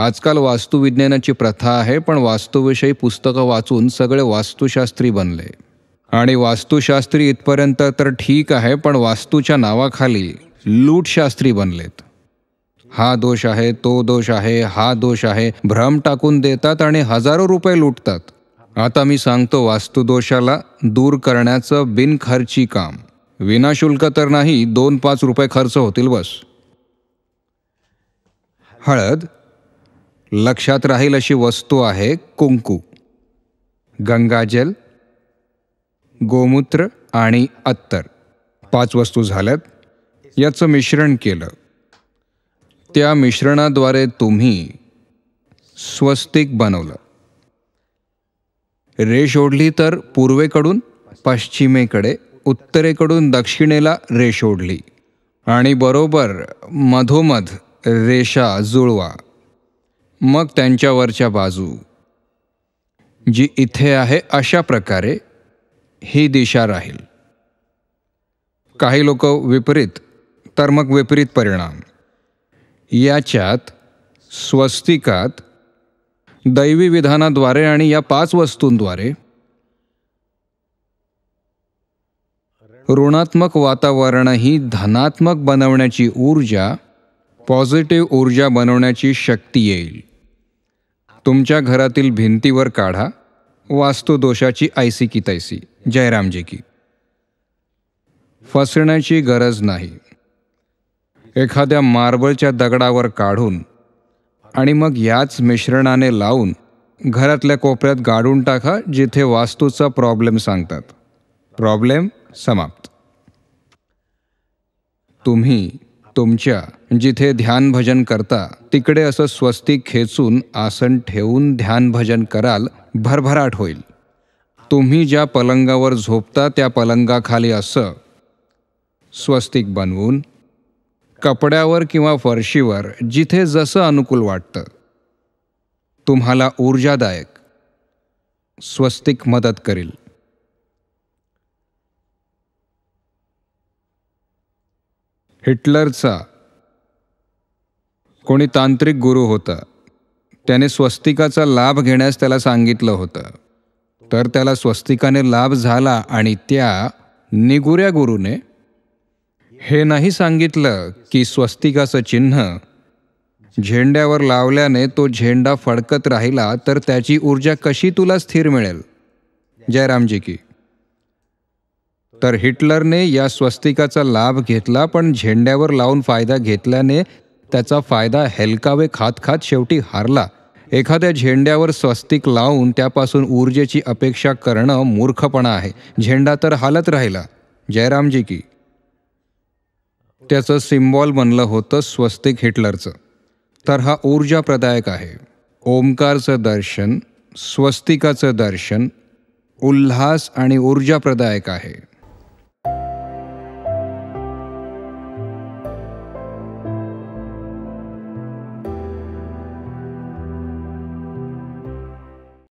आजकाल वास्तुविज्ञानाची प्रथा आहे, पण वास्तूविषयी पुस्तकं वाचून सगळे वास्तुशास्त्री बनले. आणि वास्तुशास्त्री इथपर्यंत तर ठीक आहे, पण वास्तूच्या नावाखाली लूटशास्त्री बनलेत. हा दोष आहे, तो दोष आहे, हा दोष आहे, भ्रम टाकून देतात आणि हजारो रुपये लुटतात. आता मी सांगतो वास्तुदोषाला दूर करण्याचं बिनखर्ची काम. विनाशुल्क तर नाही, 2-5 रुपये खर्च होतील बस. हळद, लक्षात राहील अशी वस्तू आहे कुंकू, गंगाजल, गोमूत्र आणि अत्तर. 5 वस्तू झाल्यात. याचं मिश्रण केलं. त्या मिश्रणाद्वारे तुम्ही स्वस्तिक बनवलं. रेष ओढली तर पूर्वेकडून पश्चिमेकडे, उत्तरेकडून दक्षिणेला रेष ओढली आणि बरोबर मधोमध रेषा जुळवा. मग त्यांच्यावरच्या बाजू जी इथे आहे अशा प्रकारे ही दिशा राहील. काही लोक विपरीत, तर मग विपरीत परिणाम. याच्यात स्वस्तिकात दैवी विधानाद्वारे आणि या 5 वस्तूंद्वारे ऋणात्मक वातावरणही धनात्मक बनवण्याची ऊर्जा, पॉझिटिव्ह ऊर्जा बनवण्याची शक्ती येईल. तुमच्या घरातील भिंतीवर काढा वास्तुदोषाची ऐसी की तैसी. जयरामजी की. फसण्याची गरज नाही. एखाद्या मार्बलच्या दगडावर काढून आणि मग याच मिश्रणाने लावून घरातल्या कोपऱ्यात गाडून टाका जिथे वास्तूचा प्रॉब्लेम सांगतात. प्रॉब्लेम समाप्त. तुम्ही तुमच्या जिथे ध्यान भजन करता तिकडे असं स्वस्तिक खेचून आसन ठेवून ध्यान भजन कराल, भरभराट होईल. तुम्ही ज्या पलंगावर झोपता त्या पलंगाखाली असं स्वस्तिक बनवून कपड्यावर किंवा फरशीवर जिथे जसं अनुकूल वाटतं तुम्हाला ऊर्जादायक स्वस्तिक मदत करेल. हिटलरचा कोणी तांत्रिक गुरु होता. त्याने स्वस्तिकाचा लाभ घेण्यास त्याला सांगितलं होतं. तर त्याला स्वस्तिकाने लाभ झाला आणि त्या निगुऱ्या गुरुने हे नाही सांगितलं की स्वस्तिकाचं चिन्ह झेंड्यावर लावल्याने तो झेंडा फडकत राहिला तर त्याची ऊर्जा कशी तुला स्थिर मिळेल. जयरामजी की. तर हिटलरने या स्वस्तिकाचा लाभ घेतला, पण झेंड्यावर लावून फायदा घेतल्याने त्याचा फायदा हेलकावे खात खात शेवटी हारला. एखाद्या झेंड्यावर स्वस्तिक लावून त्यापासून ऊर्जेची अपेक्षा करणं मूर्खपणा आहे. झेंडा तर हालत राहिला. जयरामजी की. त्याचं सिम्बॉल बनलं होतं स्वस्तिक हिटलरचं. तर हा ऊर्जा प्रदायक आहे. ओमकारचं दर्शन, स्वस्तिकाचं दर्शन उल्हास आणि ऊर्जा प्रदायक आहे.